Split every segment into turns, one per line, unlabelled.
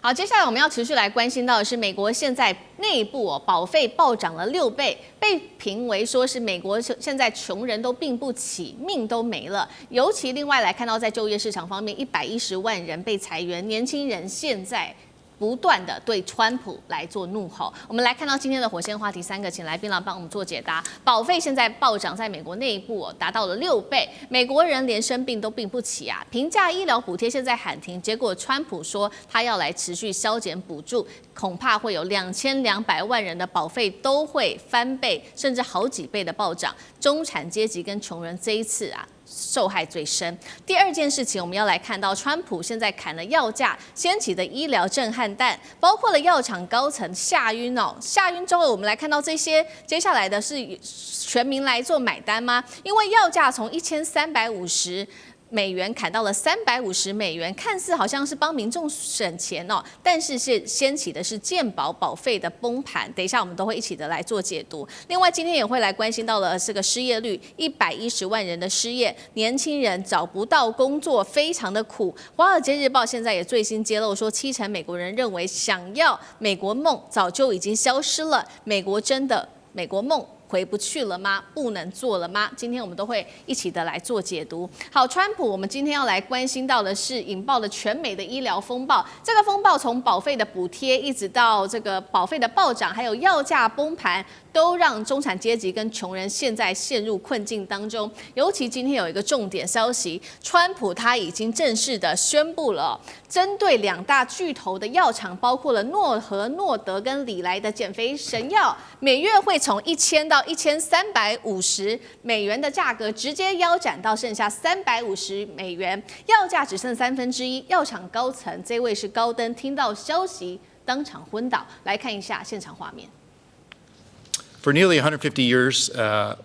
好，接下来我们要持续来关心到的是，美国现在内部保费暴涨了6倍，被评为说是美国现在穷人都病不起，命都没了。尤其另外来看到，在就业市场方面，110万人被裁员，年轻人现在不断的对川普来做怒吼。我们来看到今天的火线话题3个，请来宾来帮我们做解答。保费现在暴涨，在美国内部达到了6倍，美国人连生病都病不起啊！平价医疗补贴现在喊停，结果川普说他要来持续削减补助，恐怕会有2200万人的保费都会翻倍，甚至好几倍的暴涨。中产阶级跟穷人这一次受害最深。第二件事情，我们要来看到，川普现在砍了药价，掀起的医疗震撼弹，包括了药厂高层吓晕吓晕之后，我们来看到这些，接下来的是全民来做买单吗？因为药价从1350美元砍到了350美元，看似好像是帮民众省钱但是掀起的是健保保费的崩盘。等一下我们都会一起的来做解读。另外今天也会来关心到了这个失业率，110万人的失业，年轻人找不到工作，非常的苦。华尔街日报现在也最新揭露说，70%美国人认为想要美国梦早就已经消失了。美国真的美国梦回不去了吗？不能做了吗？今天我们都会一起的来做解读。好，川普，我们今天要来关心到的是引爆了全美的医疗风暴。这个风暴从保费的补贴，一直到这个保费的暴涨，还有药价崩盘，都让中产阶级跟穷人现在陷入困境当中。尤其今天有一个重点消息，川普他已经正式的宣布了，针对2大巨头的药厂，包括了诺和诺德跟礼来的减肥神药，每月会从1000到1350美元的价格直接腰斩到剩下350美元，药价只剩1/3。药厂高层这位是高登，听到消息当场昏倒。来看一下现场画面。
For nearly 150 years,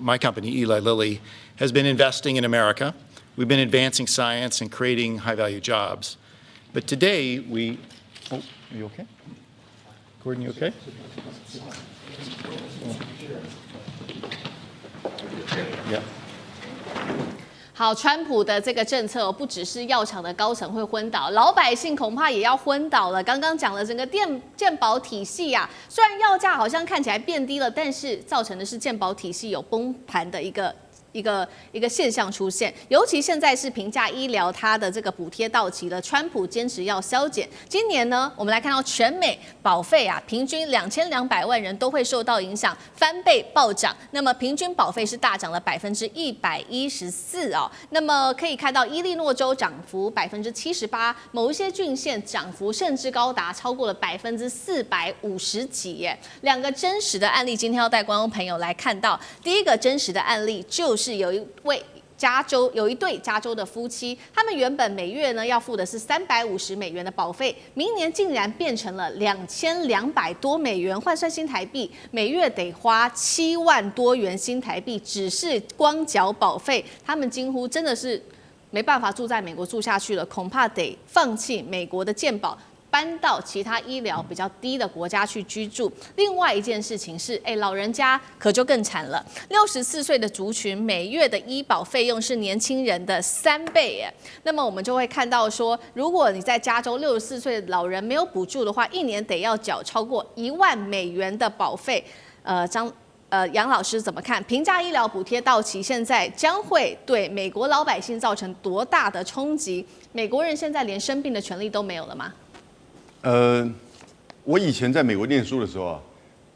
my company, Eli Lilly, has been investing in America. We've been advancing science and creating high-value jobs. But today, are you okay? Gordon, you okay? Yeah.
好，川普的这个政策不只是药厂的高层会昏倒，老百姓恐怕也要昏倒了。刚刚讲了整个健保体系虽然药价好像看起来变低了，但是造成的是健保体系有崩盘的一个现象出现，尤其现在是平价医疗，它的这个补贴到期了，川普坚持要削减。今年呢，我们来看到全美保费平均2200万人都会受到影响，翻倍暴涨。那么平均保费是大涨了114%那么可以看到伊利诺州涨幅78%，某一些郡县涨幅甚至高达超过了450几耶。2个真实的案例，今天要带观众朋友来看到。第一个真实的案例就是有一对加州的夫妻，他们原本每月呢要付的是350美元的保费，明年竟然变成了2200多美元，换算新台币，每月得花7万多元新台币，只是光缴保费，他们几乎真的是没办法住在美国住下去了，恐怕得放弃美国的健保，搬到其他医疗比较低的国家去居住。另外一件事情是，老人家可就更惨了。64岁的族群每月的医保费用是年轻人的3倍耶。那么我们就会看到说，如果你在加州64岁的老人没有补助的话，一年得要缴超过1万美元的保费。杨老师怎么看？平价医疗补贴到期，现在将会对美国老百姓造成多大的冲击？美国人现在连生病的权利都没有了吗？
我以前在美国念书的时候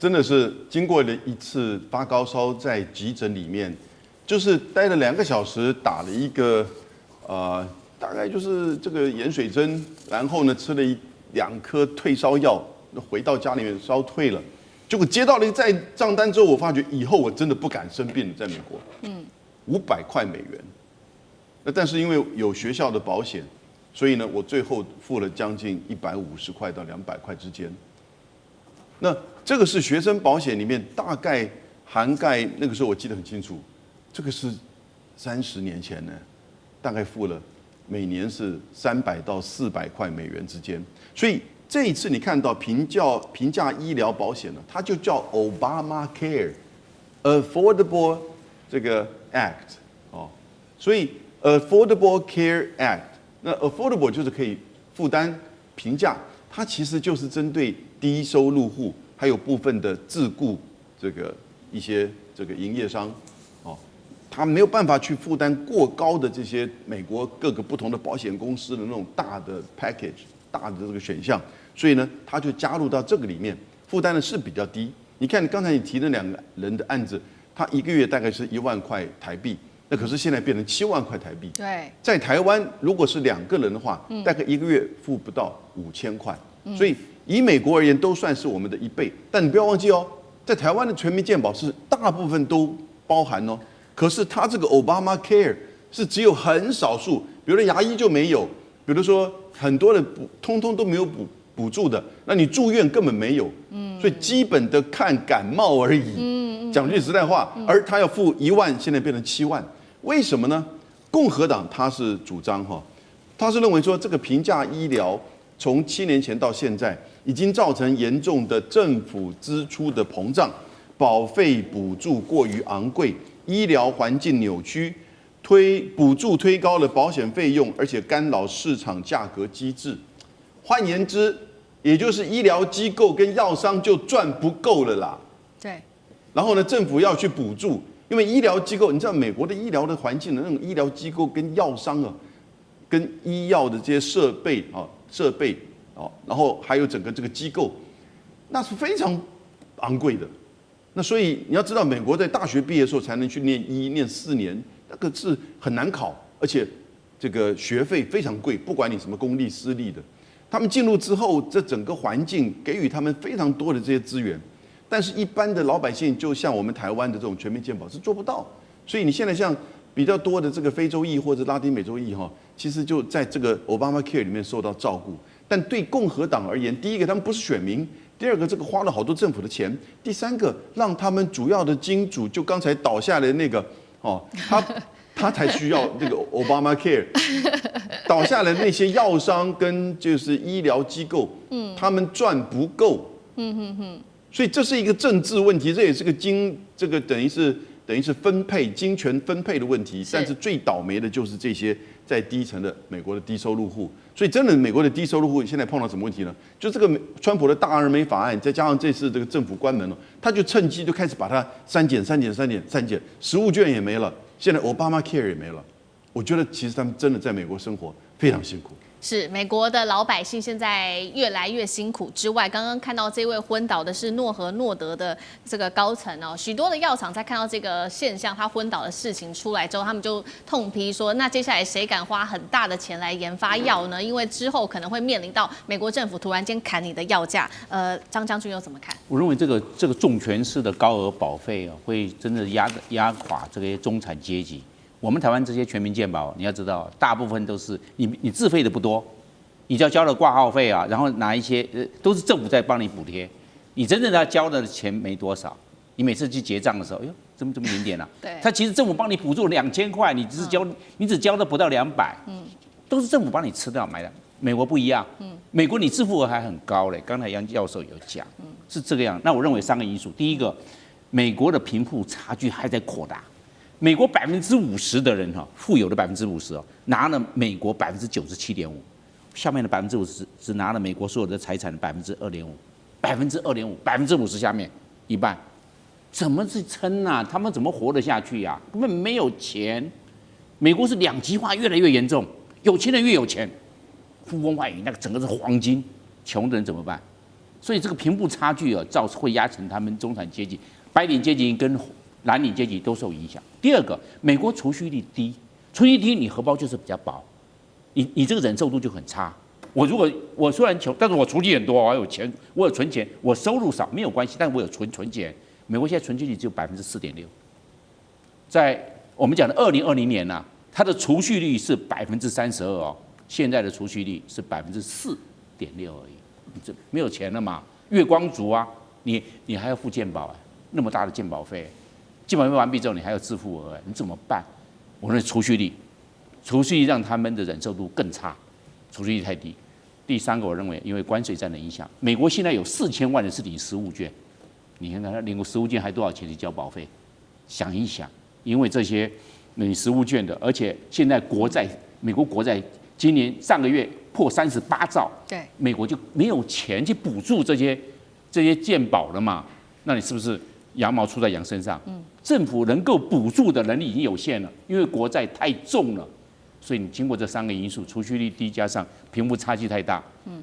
真的是经过了一次发高烧，在急诊里面，就是待了2个小时，打了一个大概就是这个盐水针，然后呢吃了2颗退烧药，回到家里面烧退了。结果接到了一个账单之后，我发觉以后我真的不敢生病了，在美国，500块美元。那但是因为有学校的保险。所以呢，我最后付了将近150块到200块之间。那这个是学生保险里面大概涵盖，那个时候我记得很清楚，这个是30年前呢，大概付了每年是300到400块美元之间。所以这一次你看到平价医疗保险呢，它就叫 Obamacare Affordable 这个 Act 所以 Affordable Care Act。那 affordable 就是可以负担平价，它其实就是针对低收入户，还有部分的自雇这个一些这个营业商，哦，他没有办法去负担过高的这些美国各个不同的保险公司的那种大的 package、大的这个选项，所以呢，他就加入到这个里面，负担的是比较低。你看，刚才你提的2个人的案子，他1个月大概是1万块台币。那可是现在变成7万块台币。
对，
在台湾如果是2个人的话，大概1个月付不到5000块，所以以美国而言都算是我们的1倍。但你不要忘记哦，在台湾的全民健保是大部分都包含哦，可是它这个 Obamacare 是只有很少数，比如说牙医就没有，比如说很多的通通都没有补助的，那你住院根本没有，所以基本的看感冒而已。讲句实在话，而他要付1万，现在变成7万。为什么呢？共和党他是主张他是认为说这个平价医疗从7年前到现在已经造成严重的政府支出的膨胀，保费补助过于昂贵，医疗环境扭曲，补助推高了保险费用，而且干扰市场价格机制。换言之，也就是医疗机构跟药商就赚不够了啦。
对。
然后呢，政府要去补助。因为医疗机构，你知道美国的医疗的环境的那种医疗机构跟药商啊，跟医药的这些设备，然后还有整个这个机构，那是非常昂贵的。那所以你要知道，美国在大学毕业的时候才能去念4年，那个是很难考，而且这个学费非常贵，不管你什么公立私立的。他们进入之后，这整个环境给予他们非常多的这些资源。但是，一般的老百姓，就像我们台湾的这种全民健保是做不到，所以你现在像比较多的这个非洲裔或者拉丁美洲裔其实就在这个 Obamacare 里面受到照顾。但对共和党而言，第一个他们不是选民，第二个这个花了好多政府的钱，第三个让他们主要的金主，就刚才倒下来的那个他才需要这个 Obamacare， 倒下来的那些药商跟就是医疗机构，他们赚不够，所以这是一个政治问题，这也是个这个等于是分配金权分配的问题。但是最倒霉的就是这些在低层的美国的低收入户。所以真的美国的低收入户现在碰到什么问题呢？就这个川普的大而美法案，再加上这次这个政府关门了，他就趁机就开始把它删减，食物券也没了，现在 Obamacare 也没了。我觉得其实他们真的在美国生活非常辛苦。
是美国的老百姓现在越来越辛苦之外，刚刚看到这位昏倒的是诺和诺德的这个高层哦，许多的药厂在看到这个现象，他昏倒的事情出来之后，他们就痛批说，那接下来谁敢花很大的钱来研发药呢？因为之后可能会面临到美国政府突然间砍你的药价。张将军又怎么看？
我认为这个重权式的高额保费会真的压垮这些中产阶级。我们台湾这些全民健保，你要知道，大部分都是你自费的不多，你只要交了挂号费然后拿一些都是政府在帮你补贴，你真正要交的钱没多少。你每次去结账的时候，哟，怎么这么点点啊？
对，
他其实政府帮你补助2000块，你只交的不到200，都是政府帮你吃掉买的。美国不一样，美国你自付额还很高嘞。刚才杨教授有讲，是这个样。那我认为3个因素，第一个，美国的贫富差距还在扩大。美国50%的人富有的50%拿了美国97.5%，下面的50%只拿了美国所有的财产的2.5%，50%下面一半，怎么去撑啊？他们怎么活得下去呀？根本没有钱。美国是2极化越来越严重，有钱人越有钱，呼风唤雨，那个整个是黄金，穷的人怎么办？所以这个贫富差距会压成他们中产阶级、白领阶级跟蓝领阶级都受影响。第二个，美国储蓄率低，你荷包就是比较薄，你这个忍受度就很差。我虽然穷，但是我储蓄很多，我有钱，我有存钱，我收入少没有关系，但我有存钱。美国现在存续率只有4.6%，在我们讲的2020年它的储蓄率是32%现在的储蓄率是4.6%而已。你这没有钱了嘛？月光族你还要付健保那么大的健保费。健保费完毕之后，你还有自付额，你怎么办？我认为储蓄率让他们的忍受度更差，储蓄率太低。第3个，我认为因为关税战的影响，美国现在有4000万人是领食物券，你看他领个食物券还多少钱去交保费？想一想，因为这些领食物券的，而且现在美国国债今年上个月破38兆，
对，
美国就没有钱去补助这些健保了嘛？那你是不是羊毛出在羊身上？政府能够补助的能力已经有限了，因为国债太重了，所以你经过这3个因素，储蓄率低加上贫富差距太大，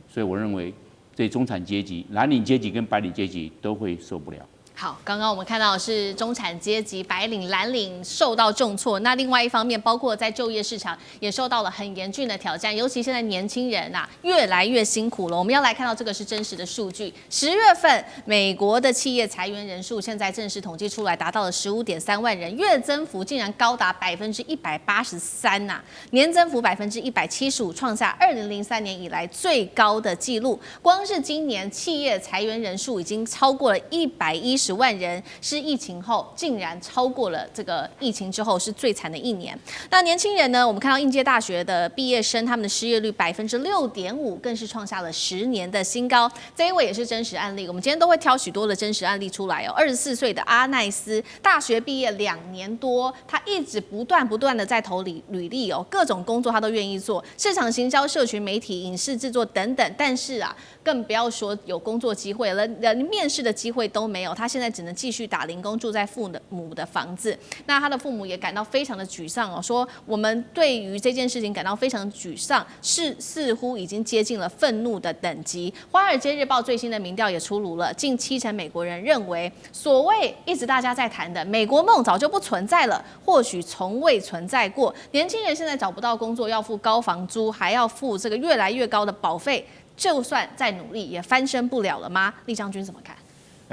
所以我认为对中产阶级、蓝领阶级跟白领阶级都会受不了。
好，刚刚我们看到的是中产阶级、白领、蓝领受到重挫，那另外一方面，包括在就业市场也受到了很严峻的挑战，尤其现在年轻人啊越来越辛苦了。我们要来看到这个是真实的数据，10月份美国的企业裁员人数现在正式统计出来，达到了15.3万人，月增幅竟然高达183%呐，年增幅175%，创下2003年以来最高的纪录。光是今年企业裁员人数已经超过了110万人，是疫情后竟然超过了这个疫情之后是最惨的一年。那年轻人呢？我们看到应届大学的毕业生，他们的失业率6.5%，更是创下了10年的新高。这一位也是真实案例，我们今天都会挑许多的真实案例出来哦。24岁的阿奈斯，大学毕业2年多，他一直不断的在投履历哦，各种工作他都愿意做，市场行销、社群媒体、影视制作等等。但是啊，更不要说有工作机会了，连面试的机会都没有。他现在只能继续打零工，住在父母的房子。那他的父母也感到非常的沮丧哦，说我们对于这件事情感到非常沮丧，似乎已经接近了愤怒的等级。《华尔街日报》最新的民调也出炉了，近70%美国人认为，所谓一直大家在谈的美国梦早就不存在了，或许从未存在过。年轻人现在找不到工作，要付高房租，还要付这个越来越高的保费，就算再努力也翻身不了了吗？厉将军怎么看？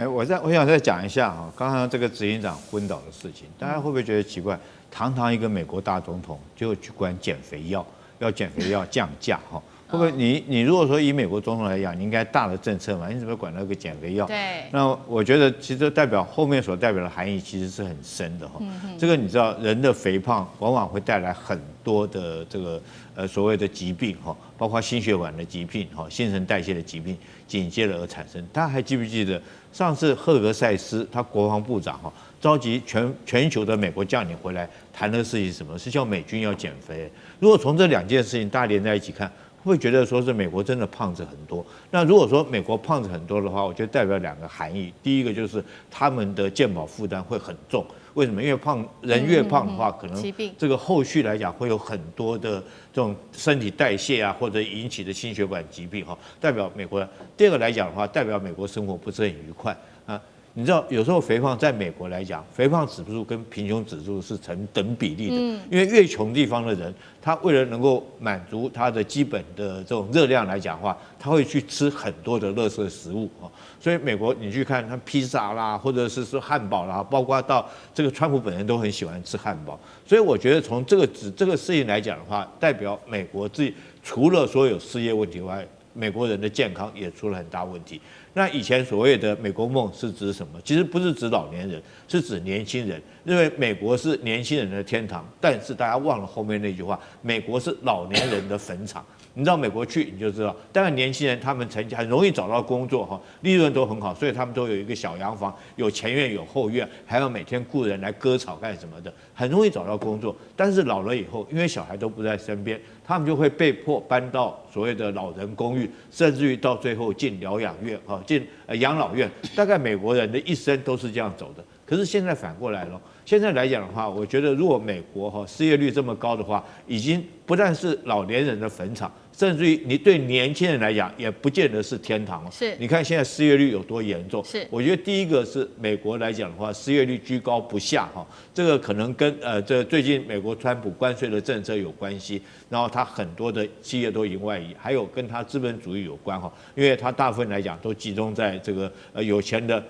我想再讲一下哈，刚刚这个执行长昏倒的事情，大家会不会觉得奇怪？堂堂一个美国大总统就去管减肥药，要减肥药降价哈？会不会你如果说以美国总统来讲，你应该大的政策嘛，你怎么管那个减肥药？
对。
那我觉得其实后面所代表的含义其实是很深的哈。这个你知道，人的肥胖往往会带来很多的这个所谓的疾病哈，包括心血管的疾病哈、新陈代谢的疾病紧接着而产生。大家还记不记得上次赫格塞斯他国防部长哈召集全球的美国将领回来谈的事情是什么？是叫美军要减肥。如果从这2件事情大家连在一起看，会觉得说是美国真的胖子很多。那如果说美国胖子很多的话，我觉得代表2个含义。第一个就是他们的健保负担会很重。为什么？因为人越胖的话，可能这个后续来讲会有很多的这种身体代谢啊，或者引起的心血管疾病哈，代表美国。第2个来讲的话，代表美国生活不是很愉快啊。你知道，有时候肥胖在美国来讲，肥胖指数跟贫穷指数是成等比例的。因为越穷地方的人，他为了能够满足他的基本的这种热量来讲的话，他会去吃很多的垃圾食物啊。所以美国你去看，他披萨啦，或者是说汉堡啦，包括到这个川普本人都很喜欢吃汉堡。所以我觉得从这个事情来讲的话，代表美国自己除了说有失业问题外，美国人的健康也出了很大问题。那以前所谓的美国梦是指什么？其实不是指老年人，是指年轻人。因为美国是年轻人的天堂，但是大家忘了后面那句话：美国是老年人的坟场。你到美国去你就知道，当然年轻人他们很容易找到工作哈，利润都很好，所以他们都有一个小洋房，有前院有后院，还要每天雇人来割草干什么的，很容易找到工作。但是老了以后，因为小孩都不在身边，他们就会被迫搬到所谓的老人公寓，甚至于到最后进疗养院啊，进养老院。大概美国人的一生都是这样走的。可是现在反过来了，现在来讲的话，我觉得如果美国失业率这么高的话，已经不但是老年人的坟场，甚至于你对年轻人来讲，也不见得是天堂了。
是，
你看现在失业率有多严重？
是，
我觉得第一个是美国来讲的话，失业率居高不下哈，这个可能跟这最近美国川普关税的政策有关系，然后他很多的企业都已经外移，还有跟他资本主义有关哈，因为他大部分来讲都集中在这个有钱的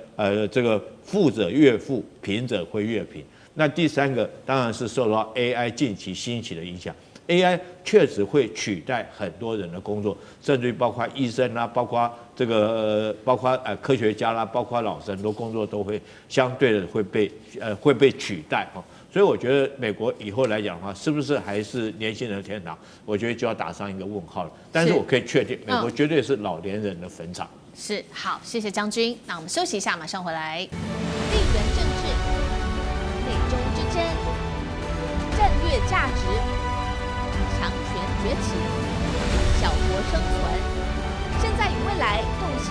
这个富者越富，贫者会越贫。那第3个当然是受到 AI 近期兴起的影响。AI 确实会取代很多人的工作，甚至于包括医生啦，包括这个包括科学家啦，包括老师，很多工作都会相对的会被取代哈。所以我觉得美国以后来讲的话，是不是还是年轻人的天堂？我觉得就要打上一个问号了。但是我可以确定，美国绝对是老年人的坟场。
是，好，谢谢将军。那我们休息一下，马上回来。地缘政治、美中之争、战略价值、强权崛起，小国生存。现在与未来，洞悉